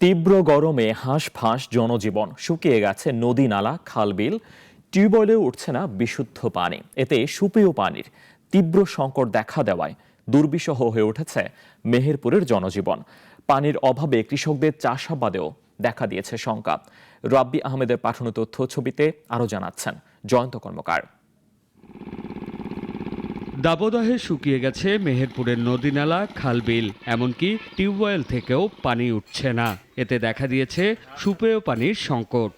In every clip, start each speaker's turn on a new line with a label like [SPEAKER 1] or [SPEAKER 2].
[SPEAKER 1] তীব্র গরমে হাঁসফাঁস জনজীবন, শুকিয়ে গেছে নদী নালা খালবিল, টিউবওয়েলেও উঠছে না বিশুদ্ধ পানি। এতে সুপেয় পানির তীব্র সংকট দেখা দেওয়ায় দুর্বিষহ হয়ে উঠেছে মেহেরপুরের জনজীবন। পানির অভাবে কৃষকদের চাষাবাদেও দেখা দিয়েছে শঙ্কা। রাব্বি আহমেদের পাঠানো তথ্য ছবিতে আরও জানাচ্ছেন জয়ন্ত কর্মকার।
[SPEAKER 2] দাবদাহে শুকিয়ে গেছে মেহেরপুরের নদী নালা খালবিল, এমনকি টিউবওয়েল থেকেও পানি উঠছে না। এতে দেখা দিয়েছে সুপেয় পানির সংকট।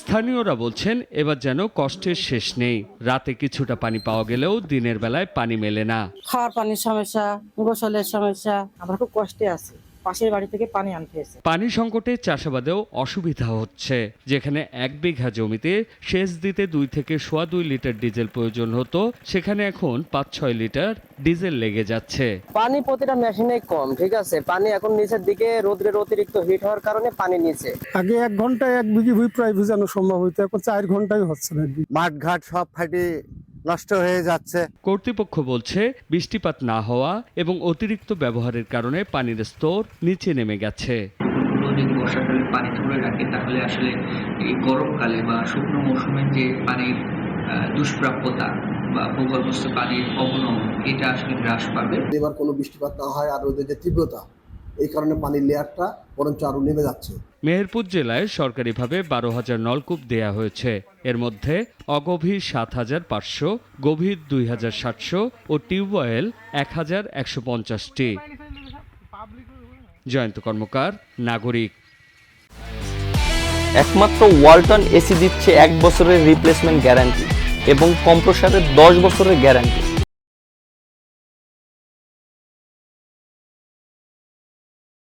[SPEAKER 2] স্থানীয়রা বলছেন এবার যেন কষ্টের শেষ নেই। রাতে কিছুটা পানি পাওয়া গেলেও দিনের বেলায় পানি মেলে না।
[SPEAKER 3] খাওয়ার পানির সমস্যা, গোসলের সমস্যা, আমরা খুব কষ্টে আছি। পাশের বাড়ি থেকে পানি আনতে হয়েছে।
[SPEAKER 2] পানি সংকটে চাষাবাদেও অসুবিধা হচ্ছে। যেখানে 1 বিঘা জমিতে সেচ দিতে 2 থেকে 2.25 লিটার ডিজেল প্রয়োজন হতো, সেখানে এখন 5-6 লিটার ডিজেল লেগে যাচ্ছে।
[SPEAKER 4] পানি প্রতিটা মেশিনে কম, ঠিক আছে। পানি এখন নিচের দিকে রোদ্রের অতিরিক্ত হিট হওয়ার কারণে পানি নিচে।
[SPEAKER 5] আগে 1 ঘন্টায় 1 বিঘি ভুঁই প্রায় ভিজানো সম্ভব হইতো, এখন 4 ঘন্টায় হচ্ছে না।
[SPEAKER 6] মাঠ ঘাট সব ফাটে নষ্ট হয়ে যাচ্ছে।
[SPEAKER 2] কর্তৃপক্ষ বলছে বৃষ্টিপাত না হওয়া এবং অতিরিক্ত ব্যবহারের কারণে পানির স্তর নিচে নেমে গেছে।
[SPEAKER 7] যদি বর্ষাকালে পানি ধরে রাখে তাহলে আসলে এই গরমকালে বা শুকনো মৌসুমের যে পানির দুষ্প্রাপ্যতা বা ভূগর্ভস্থ পানির অবনমন, এটা আসলে হ্রাস পাবে।
[SPEAKER 8] এবার কোনো বৃষ্টিপাত না হয় আর ওদের যে তীব্রতা, এই কারণে পানির লেয়ারটা বরঞ্চ আরো নেমে যাচ্ছে।
[SPEAKER 2] মেহেরপুর জেলায় সরকারিভাবে 12,000 নলকূপ দেয়া হয়েছে। এর মধ্যে অগভীর 7,500, গভীর 2,700 ও টিউবওয়েল 1,150টি। জয়ন্ত কর্মকার, নাগরিক।
[SPEAKER 9] একমাত্র ওয়ালটন এসি দিচ্ছে 1 বছরের রিপ্লেসমেন্ট গ্যারান্টি এবং কম্প্রেসারের 10 বছরের গ্যারান্টি।